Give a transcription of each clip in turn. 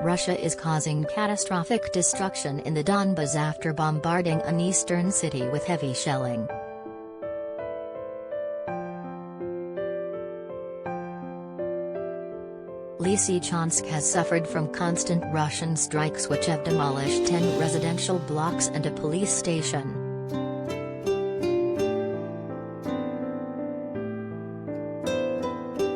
Russia is causing catastrophic destruction in the Donbas after bombarding an eastern city with heavy shelling. Lysychansk has suffered from constant Russian strikes which have demolished 10 residential blocks and a police station.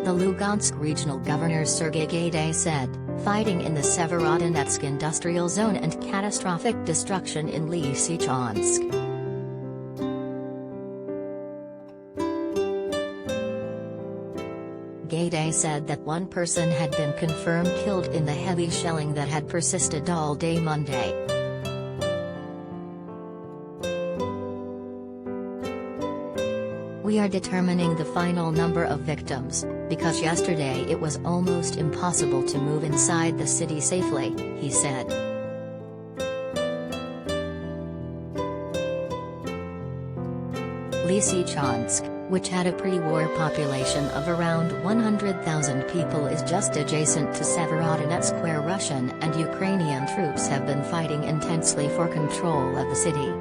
The Lugansk regional governor Sergiy Gaiday said, fighting in the Severodonetsk industrial zone and catastrophic destruction in Lysychansk. Gaiday said that one person had been confirmed killed in the heavy shelling that had persisted all day Monday. We are determining the final number of victims, because yesterday it was almost impossible to move inside the city safely, he said. Lysychansk, which had a pre-war population of around 100,000 people, is just adjacent to Severodonetsk, where Russian and Ukrainian troops have been fighting intensely for control of the city.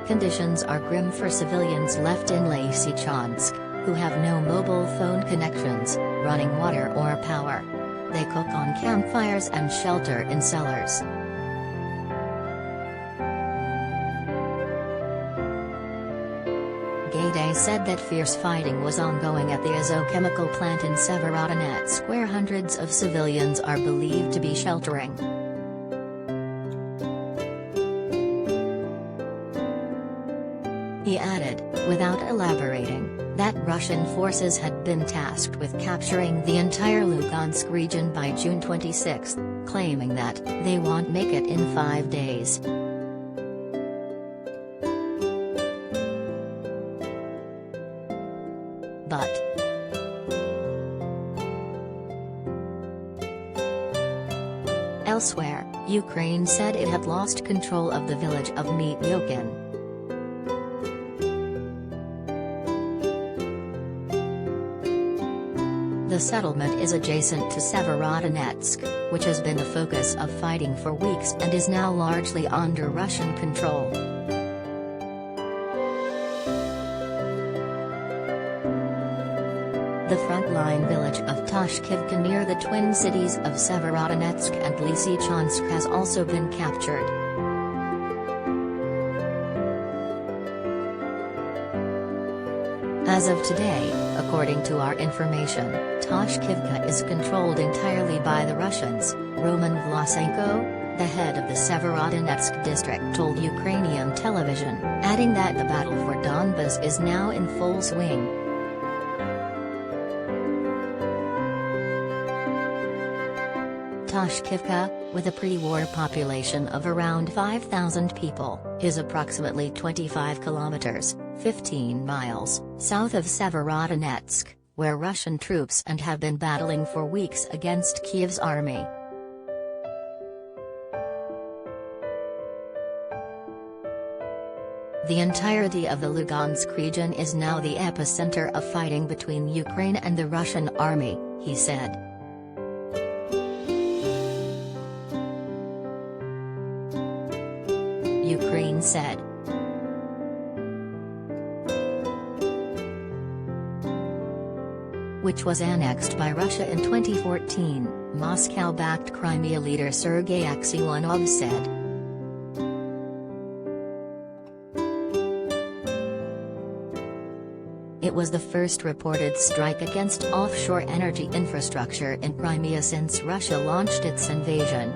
Conditions are grim for civilians left in Lysychansk, who have no mobile phone connections, running water or power. They cook on campfires and shelter in cellars. Gaiday said that fierce fighting was ongoing at the chemical plant in Severodonetsk, where hundreds of civilians are believed to be sheltering. He added, without elaborating, that Russian forces had been tasked with capturing the entire Lugansk region by June 26, claiming that they won't make it in 5 days. But elsewhere, Ukraine said it had lost control of the village of Mytyokin. The settlement is adjacent to Severodonetsk, which has been the focus of fighting for weeks and is now largely under Russian control. The frontline village of Toshkivka near the twin cities of Severodonetsk and Lysychansk has also been captured. As of today, according to our information, Toshkivka is controlled entirely by the Russians, Roman Vlasenko, the head of the Severodonetsk district, told Ukrainian television, adding that the battle for Donbas is now in full swing. Toshkivka, with a pre-war population of around 5,000 people, is approximately 25 kilometers, 15 miles, south of Severodonetsk, where Russian troops and have been battling for weeks against Kiev's army. The entirety of the Lugansk region is now the epicenter of fighting between Ukraine and the Russian army, he said. Ukraine said. Which was annexed by Russia in 2014, Moscow-backed Crimea leader Sergiy Gaiday said. It was the first reported strike against offshore energy infrastructure in Crimea since Russia launched its invasion.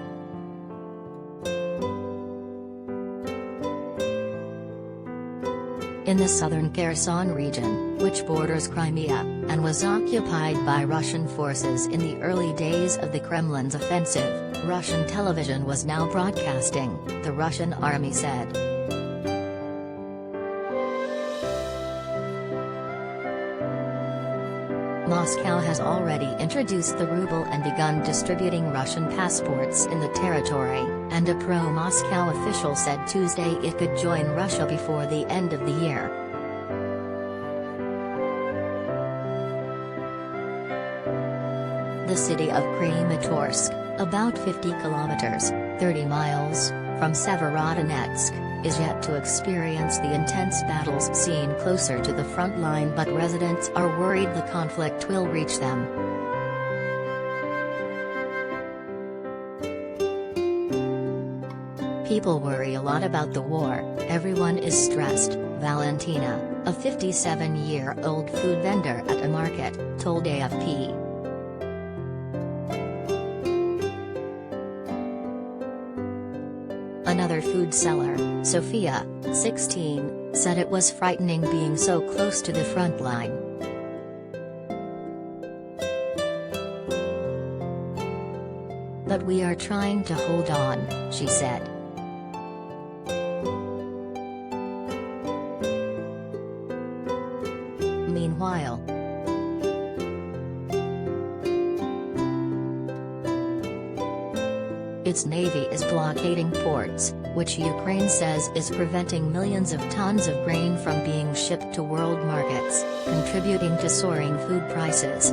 In the southern Kherson region, which borders Crimea, and was occupied by Russian forces in the early days of the Kremlin's offensive, Russian television was now broadcasting, the Russian army said. Moscow has already introduced the ruble and begun distributing Russian passports in the territory, and a pro-Moscow official said Tuesday it could join Russia before the end of the year. the city of Kramatorsk, about 50 kilometers, 30 miles, from Severodonetsk, is yet to experience the intense battles seen closer to the front line, but residents are worried the conflict will reach them. People worry a lot about the war, everyone is stressed, Valentina, a 57-year-old food vendor at a market, told AFP. Another food seller, Sophia, 16, said it was frightening being so close to the front line. But we are trying to hold on, she said. Meanwhile, its navy is blockading ports, which Ukraine says is preventing millions of tons of grain from being shipped to world markets, contributing to soaring food prices.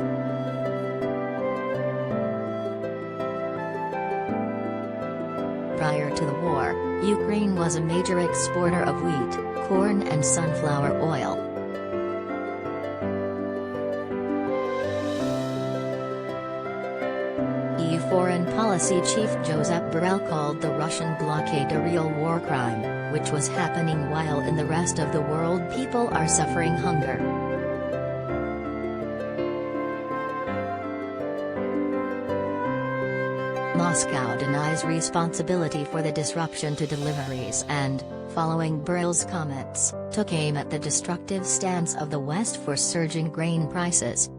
Prior to the war, Ukraine was a major exporter of wheat, corn and sunflower oil. EU Foreign Policy Chief Josep Borrell called the Russian blockade a real war crime, which was happening while in the rest of the world people are suffering hunger. Moscow denies responsibility for the disruption to deliveries and, following Borrell's comments, took aim at the destructive stance of the West for surging grain prices.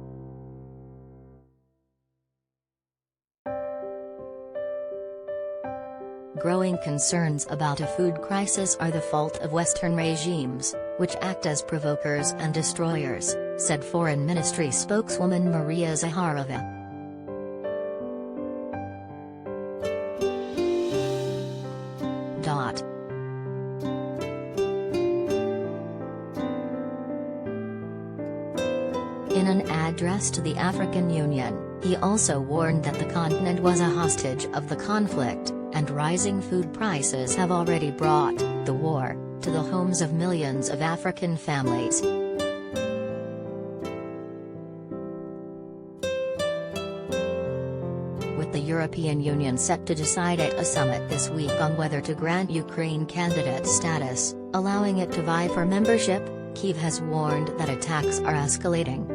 Growing concerns about a food crisis are the fault of Western regimes, which act as provokers and destroyers, said Foreign Ministry spokeswoman Maria Zakharova. In an address to the African Union, he also warned that the continent was a hostage of the conflict, and rising food prices have already brought the war to the homes of millions of African families. With the European Union set to decide at a summit this week on whether to grant Ukraine candidate status, allowing it to vie for membership, Kyiv has warned that attacks are escalating.